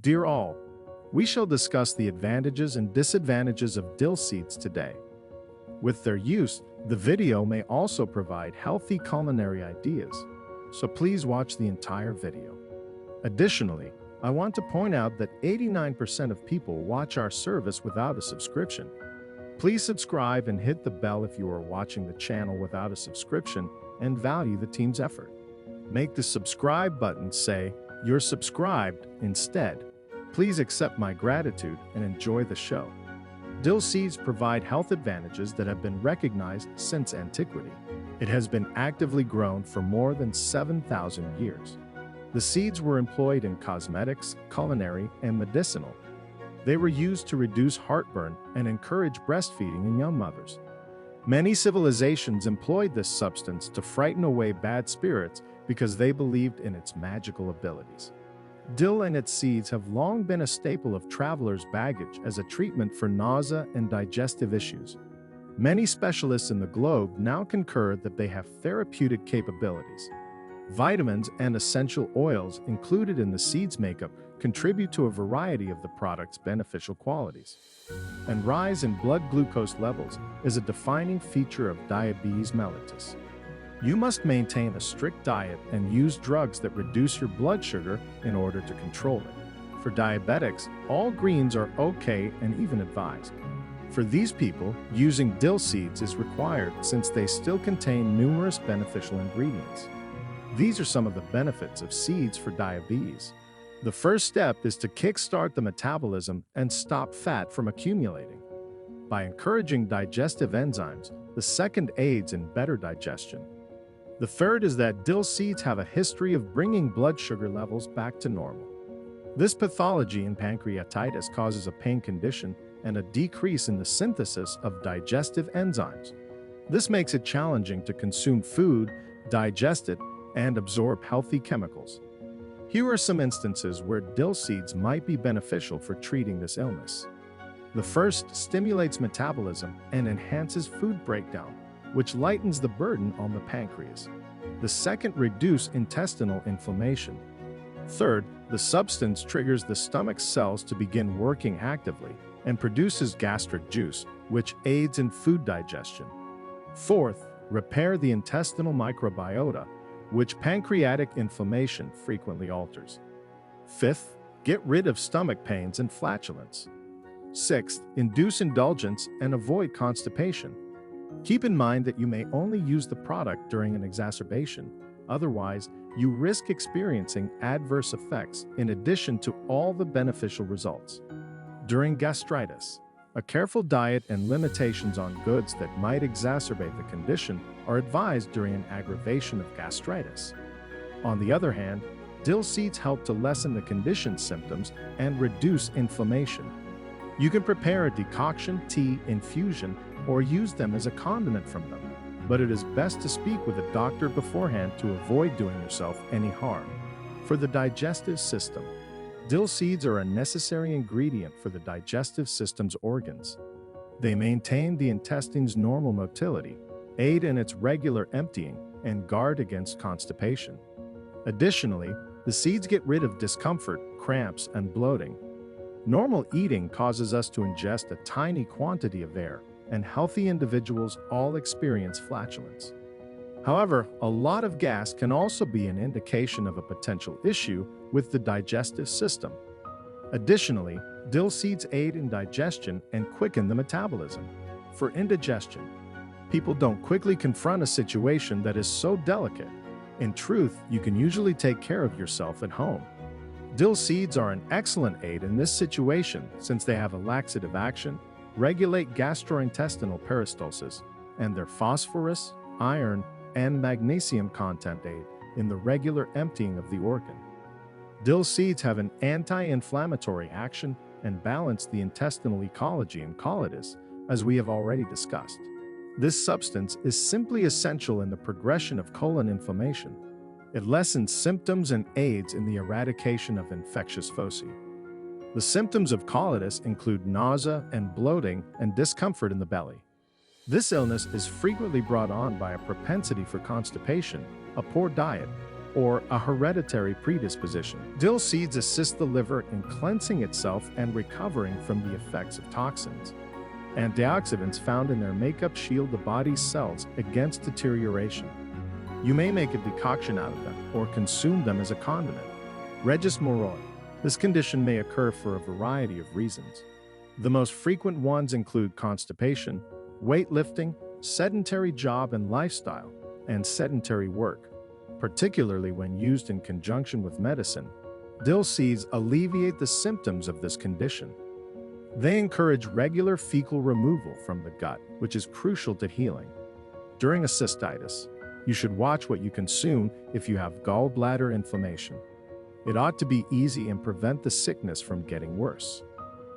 Dear all, we shall discuss the advantages and disadvantages of dill seeds today. With their use, the video may also provide healthy culinary ideas, so please watch the entire video. Additionally, I want to point out that 89% of people watch our service without a subscription. Please subscribe and hit the bell if you are watching the channel without a subscription and value the team's effort. Make the subscribe button say, "You're subscribed," instead. Please accept my gratitude and enjoy the show. Dill seeds provide health advantages that have been recognized since antiquity. It has been actively grown for more than 7,000 years. The seeds were employed in cosmetics, culinary, and medicinal. They were used to reduce heartburn and encourage breastfeeding in young mothers. Many civilizations employed this substance to frighten away bad spirits because they believed in its magical abilities. Dill and its seeds have long been a staple of travelers' baggage as a treatment for nausea and digestive issues. Many specialists in the globe now concur that they have therapeutic capabilities. Vitamins and essential oils included in the seed's makeup contribute to a variety of the product's beneficial qualities. And rise in blood glucose levels is a defining feature of diabetes mellitus. You must maintain a strict diet and use drugs that reduce your blood sugar in order to control it. For diabetics, all greens are okay and even advised. For these people, using dill seeds is required since they still contain numerous beneficial ingredients. These are some of the benefits of seeds for diabetes. The first step is to kickstart the metabolism and stop fat from accumulating. By encouraging digestive enzymes, the second aids in better digestion. The third is that dill seeds have a history of bringing blood sugar levels back to normal. This pathology in pancreatitis causes a pain condition and a decrease in the synthesis of digestive enzymes. This makes it challenging to consume food, digest it, and absorb healthy chemicals. Here are some instances where dill seeds might be beneficial for treating this illness. The first stimulates metabolism and enhances food breakdown, which lightens the burden on the pancreas. The second reduces intestinal inflammation. Third, the substance triggers the stomach cells to begin working actively and produces gastric juice, which aids in food digestion. Fourth, repair the intestinal microbiota, which pancreatic inflammation frequently alters. Fifth, get rid of stomach pains and flatulence. Sixth, induce indulgence and avoid constipation. Keep in mind that you may only use the product during an exacerbation, otherwise, you risk experiencing adverse effects in addition to all the beneficial results. During gastritis, a careful diet and limitations on goods that might exacerbate the condition are advised during an aggravation of gastritis. On the other hand, dill seeds help to lessen the condition's symptoms and reduce inflammation. You can prepare a decoction, tea, infusion, or use them as a condiment from them, but it is best to speak with a doctor beforehand to avoid doing yourself any harm. For the digestive system, dill seeds are a necessary ingredient for the digestive system's organs. They maintain the intestine's normal motility, aid in its regular emptying, and guard against constipation. Additionally, the seeds get rid of discomfort, cramps, and bloating. Normal eating causes us to ingest a tiny quantity of air, and healthy individuals all experience flatulence. However, a lot of gas can also be an indication of a potential issue with the digestive system. Additionally, dill seeds aid in digestion and quicken the metabolism. For indigestion, people don't quickly confront a situation that is so delicate. In truth, you can usually take care of yourself at home. Dill seeds are an excellent aid in this situation since they have a laxative action, regulate gastrointestinal peristalsis, and their phosphorus, iron, and magnesium content aid in the regular emptying of the organ. Dill seeds have an anti-inflammatory action and balance the intestinal ecology in colitis, as we have already discussed. This substance is simply essential in the progression of colon inflammation. It lessens symptoms and aids in the eradication of infectious foci. The symptoms of colitis include nausea and bloating and discomfort in the belly. This illness is frequently brought on by a propensity for constipation, a poor diet, or a hereditary predisposition. Dill seeds assist the liver in cleansing itself and recovering from the effects of toxins. Antioxidants found in their makeup shield the body's cells against deterioration. You may make a decoction out of them or consume them as a condiment. Regis moroi. This condition may occur for a variety of reasons. The most frequent ones include constipation, weightlifting, sedentary job and lifestyle, and sedentary work. Particularly when used in conjunction with medicine, dill seeds alleviate the symptoms of this condition. They encourage regular fecal removal from the gut, which is crucial to healing. During a cystitis, you should watch what you consume if you have gallbladder inflammation. It ought to be easy and prevent the sickness from getting worse.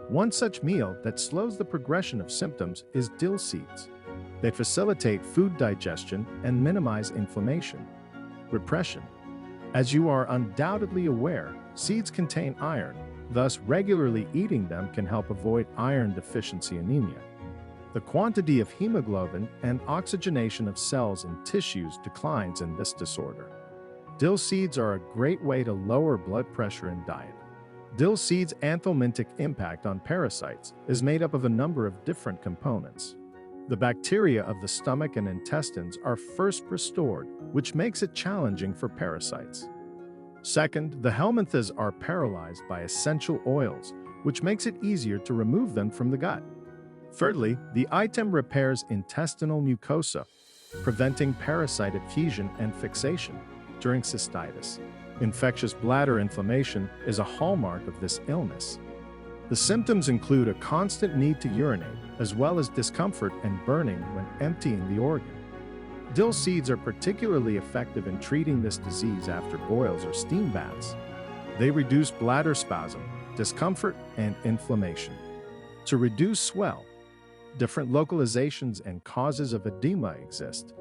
One such meal that slows the progression of symptoms is dill seeds. They facilitate food digestion and minimize inflammation. Repression. As you are undoubtedly aware, seeds contain iron, thus regularly eating them can help avoid iron deficiency anemia. The quantity of hemoglobin and oxygenation of cells in tissues declines in this disorder. Dill seeds are a great way to lower blood pressure in diet. Dill seeds' anthelmintic impact on parasites is made up of a number of different components. The bacteria of the stomach and intestines are first restored, which makes it challenging for parasites. Second, the helminths are paralyzed by essential oils, which makes it easier to remove them from the gut. Thirdly, the item repairs intestinal mucosa, preventing parasite adhesion and fixation during cystitis. Infectious bladder inflammation is a hallmark of this illness. The symptoms include a constant need to urinate, as well as discomfort and burning when emptying the organ. Dill seeds are particularly effective in treating this disease after boils or steam baths. They reduce bladder spasm, discomfort, and inflammation. To reduce swell, different localizations and causes of edema exist.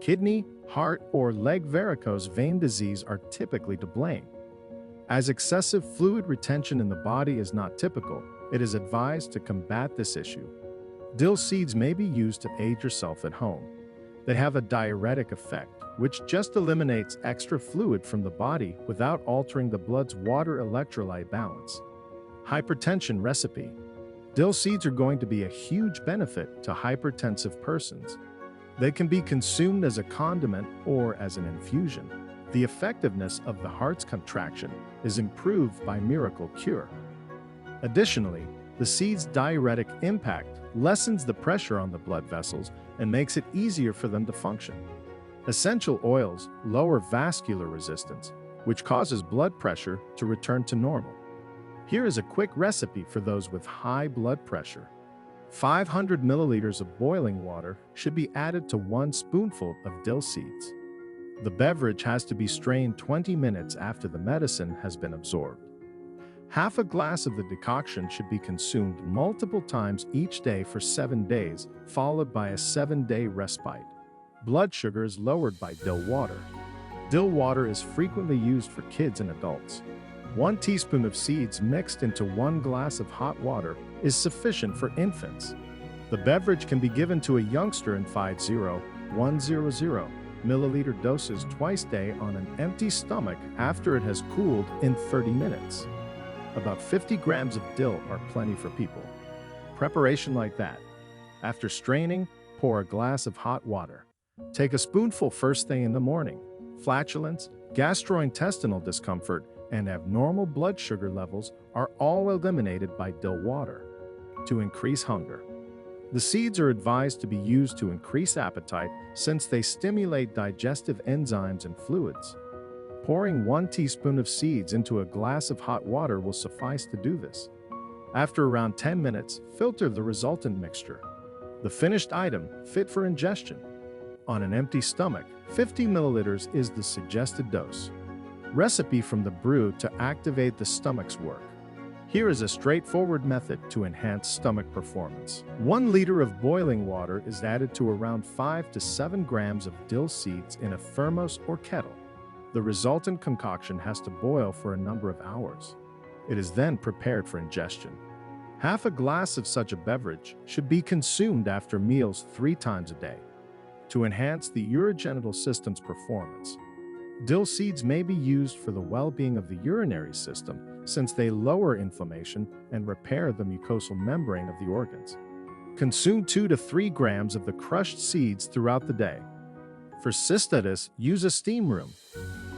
Kidney, heart, or leg varicose vein disease are typically to blame. As excessive fluid retention in the body is not typical, it is advised to combat this issue. Dill seeds may be used to aid yourself at home. They have a diuretic effect, which just eliminates extra fluid from the body without altering the blood's water electrolyte balance. Hypertension recipe. Dill seeds are going to be a huge benefit to hypertensive persons. They can be consumed as a condiment or as an infusion. The effectiveness of the heart's contraction is improved by miracle cure. Additionally, the seed's diuretic impact lessens the pressure on the blood vessels and makes it easier for them to function. Essential oils lower vascular resistance, which causes blood pressure to return to normal. Here is a quick recipe for those with high blood pressure. 500 milliliters of boiling water should be added to 1 spoonful of dill seeds. The beverage has to be strained 20 minutes after the medicine has been absorbed. Half a glass of the decoction should be consumed multiple times each day for 7 days, followed by a 7-day respite. Blood sugar is lowered by dill water. Dill water is frequently used for kids and adults. 1 teaspoon of seeds mixed into 1 glass of hot water is sufficient for infants. The beverage can be given to a youngster in 100 milliliter doses twice a day on an empty stomach after it has cooled in 30 minutes. About 50 grams of dill are plenty for people. Preparation like that. After straining, pour a glass of hot water. Take a spoonful first thing in the morning. Flatulence, gastrointestinal discomfort, and abnormal blood sugar levels are all eliminated by dill water. To increase hunger. The seeds are advised to be used to increase appetite since they stimulate digestive enzymes and fluids. Pouring 1 teaspoon of seeds into a glass of hot water will suffice to do this. After around 10 minutes, filter the resultant mixture. The finished item, fit for ingestion. On an empty stomach, 50 milliliters is the suggested dose. Recipe from the brew to activate the stomach's work. Here is a straightforward method to enhance stomach performance. 1 liter of boiling water is added to around 5 to 7 grams of dill seeds in a thermos or kettle. The resultant concoction has to boil for a number of hours. It is then prepared for ingestion. Half a glass of such a beverage should be consumed after meals 3 times a day. To enhance the urogenital system's performance, Dill seeds may be used for the well-being of the urinary system since they lower inflammation and repair the mucosal membrane of the organs. Consume 2 to 3 grams of the crushed seeds throughout the day. For cystitis, use a steam room.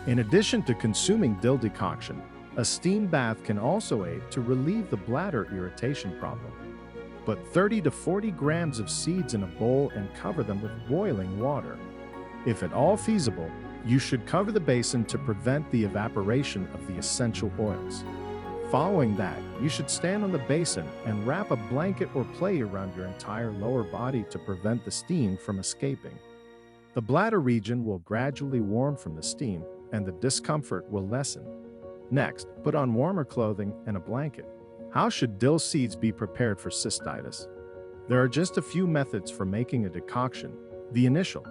In addition to consuming dill decoction, a steam bath can also aid to relieve the bladder irritation problem. Put 30 to 40 grams of seeds in a bowl and cover them with boiling water. If at all feasible, you should cover the basin to prevent the evaporation of the essential oils. Following that, you should stand on the basin and wrap a blanket or plate around your entire lower body to prevent the steam from escaping. The bladder region will gradually warm from the steam and the discomfort will lessen. Next, put on warmer clothing and a blanket. How should dill seeds be prepared for cystitis? There are just a few methods for making a decoction. The initial: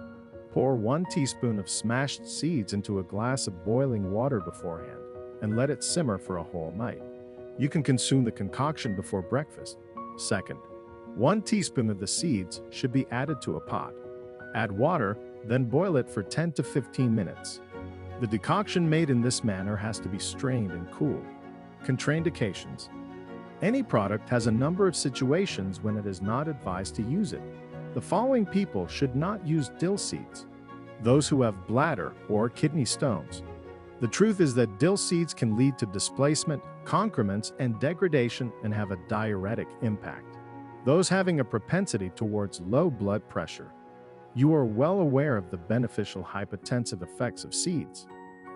pour 1 teaspoon of smashed seeds into a glass of boiling water beforehand and let it simmer for a whole night. You can consume the concoction before breakfast. Second, 1 teaspoon of the seeds should be added to a pot. Add water, then boil it for 10 to 15 minutes. The decoction made in this manner has to be strained and cooled. Contraindications: any product has a number of situations when it is not advised to use it. The following people should not use dill seeds: those who have bladder or kidney stones. The truth is that dill seeds can lead to displacement, concrements, and degradation and have a diuretic impact. Those having a propensity towards low blood pressure. You are well aware of the beneficial hypotensive effects of seeds.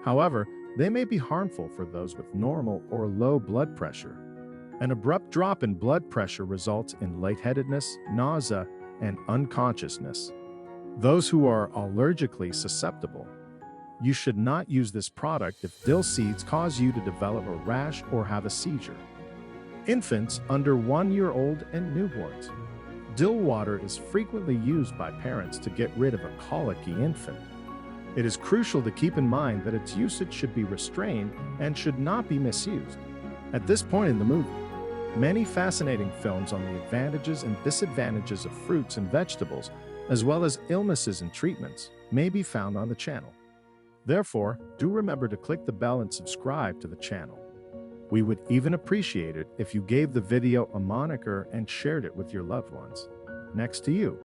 However, they may be harmful for those with normal or low blood pressure. An abrupt drop in blood pressure results in lightheadedness, nausea, and unconsciousness. Those who are allergically susceptible. You should not use this product if dill seeds cause you to develop a rash or have a seizure. Infants under 1 year old and newborns. Dill water is frequently used by parents to get rid of a colicky infant. It is crucial to keep in mind that its usage should be restrained and should not be misused. At this point in the movie, many fascinating films on the advantages and disadvantages of fruits and vegetables, as well as illnesses and treatments, may be found on the channel. Therefore, do remember to click the bell and subscribe to the channel. We would even appreciate it if you gave the video a moniker and shared it with your loved ones. Next to you.